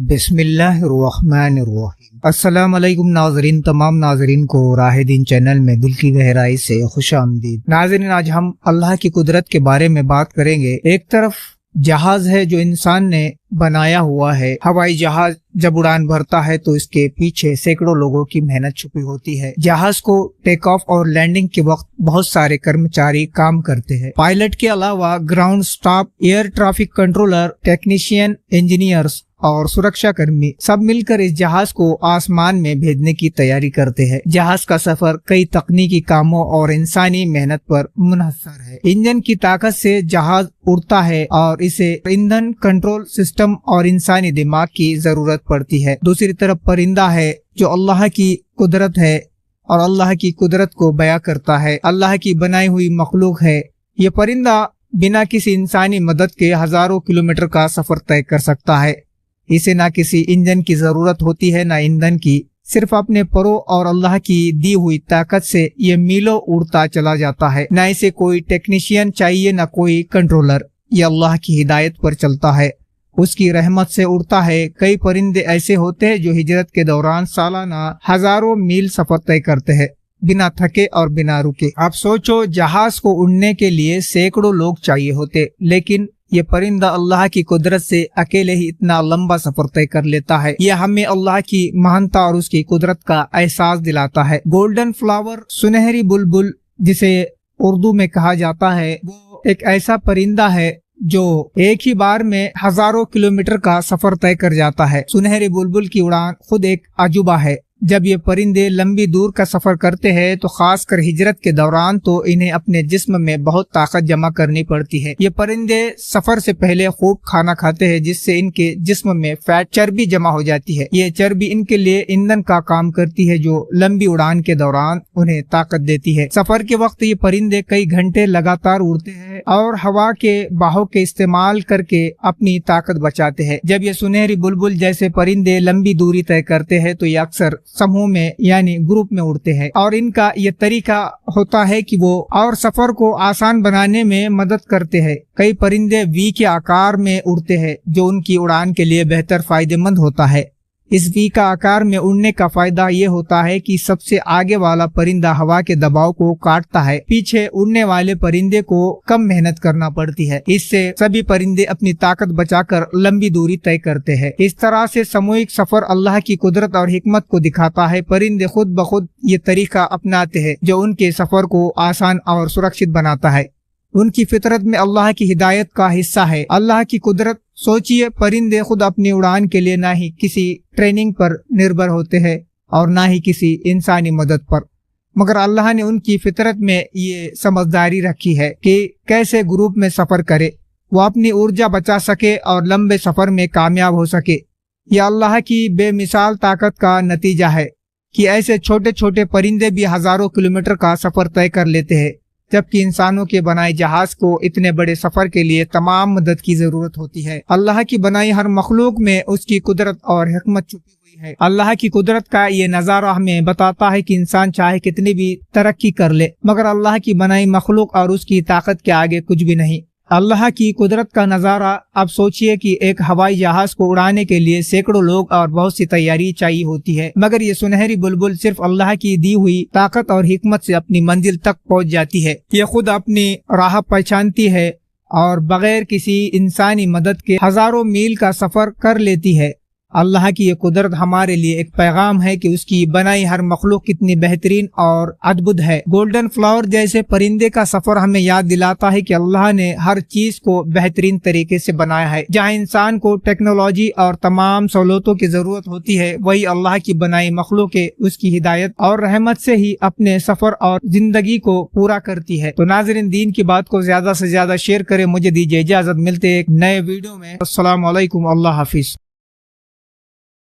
بسم اللہ الرحمن الرحیم۔ السلام علیکم ناظرین، تمام ناظرین کو راہ دین چینل میں دل کی گہرائی سے خوش آمدید۔ ناظرین، آج ہم اللہ کی قدرت کے بارے میں بات کریں گے۔ ایک طرف جہاز ہے جو انسان نے بنایا ہوا ہے۔ ہوائی جہاز جب اڑان بھرتا ہے تو اس کے پیچھے سینکڑوں لوگوں کی محنت چھپی ہوتی ہے۔ جہاز کو ٹیک آف اور لینڈنگ کے وقت بہت سارے کرمچاری کام کرتے ہیں۔ پائلٹ کے علاوہ ground staff, air traffic controller, technician, engineers اور سرکشا کرمی سب مل کر اس جہاز کو آسمان میں بھیجنے کی تیاری کرتے ہیں۔ جہاز کا سفر کئی تکنیکی کاموں اور انسانی محنت پر منحصر ہے۔ انجن کی طاقت سے جہاز اڑتا ہے اور اسے ایندھن، کنٹرول سسٹم اور انسانی دماغ کی ضرورت پڑتی ہے۔ دوسری طرف پرندہ ہے جو اللہ کی قدرت ہے اور اللہ کی قدرت کو بیان کرتا ہے۔ اللہ کی بنائی ہوئی مخلوق ہے۔ یہ پرندہ بنا کسی انسانی مدد کے ہزاروں کلومیٹر کا سفر طے کر سکتا ہے۔ اسے نہ کسی انجن کی ضرورت ہوتی ہے نہ ایندھن کی، صرف اپنے پروں اور اللہ کی دی ہوئی طاقت سے یہ میلوں اڑتا چلا جاتا ہے۔ نہ اسے کوئی ٹیکنیشین چاہیے نہ کوئی کنٹرولر، یہ اللہ کی ہدایت پر چلتا ہے، اس کی رحمت سے اڑتا ہے۔ کئی پرندے ایسے ہوتے ہیں جو ہجرت کے دوران سالانہ ہزاروں میل سفر طے کرتے ہیں بنا تھکے اور بنا رکے۔ اب سوچو، جہاز کو اڑنے کے لیے سینکڑوں لوگ چاہیے ہوتے، لیکن یہ پرندہ اللہ کی قدرت سے اکیلے ہی اتنا لمبا سفر طے کر لیتا ہے۔ یہ ہمیں اللہ کی مہانتا اور اس کی قدرت کا احساس دلاتا ہے۔ گولڈن فلاور، سنہری بلبل جسے اردو میں کہا جاتا ہے، وہ ایک ایسا پرندہ ہے جو ایک ہی بار میں ہزاروں کلومیٹر کا سفر طے کر جاتا ہے۔ سنہری بلبل کی اڑان خود ایک عجوبہ ہے۔ جب یہ پرندے لمبی دور کا سفر کرتے ہیں تو خاص کر ہجرت کے دوران تو انہیں اپنے جسم میں بہت طاقت جمع کرنی پڑتی ہے۔ یہ پرندے سفر سے پہلے خوب کھانا کھاتے ہیں جس سے ان کے جسم میں فیٹ، چربی جمع ہو جاتی ہے۔ یہ چربی ان کے لیے ایندھن کا کام کرتی ہے جو لمبی اڑان کے دوران انہیں طاقت دیتی ہے۔ سفر کے وقت یہ پرندے کئی گھنٹے لگاتار اڑتے ہیں اور ہوا کے بہاؤ کے استعمال کر کے اپنی طاقت بچاتے ہیں۔ جب یہ سنہری بلبل جیسے پرندے لمبی دوری طے کرتے ہیں تو یہ اکثر سموہ میں یعنی گروپ میں اڑتے ہیں، اور ان کا یہ طریقہ ہوتا ہے کہ وہ اور سفر کو آسان بنانے میں مدد کرتے ہیں۔ کئی پرندے وی کے آکار میں اڑتے ہیں جو ان کی اڑان کے لیے بہتر فائدہ مند ہوتا ہے۔ اس وی کا آکار میں اڑنے کا فائدہ یہ ہوتا ہے کہ سب سے آگے والا پرندہ ہوا کے دباؤ کو کاٹتا ہے، پیچھے اڑنے والے پرندے کو کم محنت کرنا پڑتی ہے۔ اس سے سبھی پرندے اپنی طاقت بچا کر لمبی دوری طے کرتے ہیں۔ اس طرح سے سموہک سفر اللہ کی قدرت اور حکمت کو دکھاتا ہے۔ پرندے خود بخود یہ طریقہ اپناتے ہیں جو ان کے سفر کو آسان اور سرکشت بناتا ہے۔ ان کی فطرت میں اللہ کی ہدایت کا حصہ ہے۔ اللہ کی قدرت، سوچئے، پرندے خود اپنی اڑان کے لیے نہ ہی کسی ٹریننگ پر نربھر ہوتے ہیں اور نہ ہی کسی انسانی مدد پر، مگر اللہ نے ان کی فطرت میں یہ سمجھداری رکھی ہے کہ کیسے گروپ میں سفر کرے، وہ اپنی ارجا بچا سکے اور لمبے سفر میں کامیاب ہو سکے۔ یہ اللہ کی بے مثال طاقت کا نتیجہ ہے کہ ایسے چھوٹے چھوٹے پرندے بھی ہزاروں کلومیٹر کا سفر طے کر لیتے ہیں، جبکہ انسانوں کے بنائے جہاز کو اتنے بڑے سفر کے لیے تمام مدد کی ضرورت ہوتی ہے۔ اللہ کی بنائی ہر مخلوق میں اس کی قدرت اور حکمت چھپی ہوئی ہے۔ اللہ کی قدرت کا یہ نظارہ ہمیں بتاتا ہے کہ انسان چاہے کتنی بھی ترقی کر لے، مگر اللہ کی بنائی مخلوق اور اس کی طاقت کے آگے کچھ بھی نہیں۔ اللہ کی قدرت کا نظارہ، اب سوچئے کہ ایک ہوائی جہاز کو اڑانے کے لیے سینکڑوں لوگ اور بہت سی تیاری چاہیے ہوتی ہے، مگر یہ سنہری بلبل صرف اللہ کی دی ہوئی طاقت اور حکمت سے اپنی منزل تک پہنچ جاتی ہے۔ یہ خود اپنی راہ پہچانتی ہے اور بغیر کسی انسانی مدد کے ہزاروں میل کا سفر کر لیتی ہے۔ اللہ کی یہ قدرت ہمارے لیے ایک پیغام ہے کہ اس کی بنائی ہر مخلوق کتنی بہترین اور ادبھت ہے۔ گولڈن فلاور جیسے پرندے کا سفر ہمیں یاد دلاتا ہے کہ اللہ نے ہر چیز کو بہترین طریقے سے بنایا ہے۔ جہاں انسان کو ٹیکنالوجی اور تمام سہولتوں کی ضرورت ہوتی ہے، وہی اللہ کی بنائی مخلوق اس کی ہدایت اور رحمت سے ہی اپنے سفر اور زندگی کو پورا کرتی ہے۔ تو ناظرین، دین کی بات کو زیادہ سے زیادہ شیئر کریں۔ مجھے دیجیے اجازت، ملتے ایک نئے ویڈیو میں۔ السلام علیکم، اللہ حافظ۔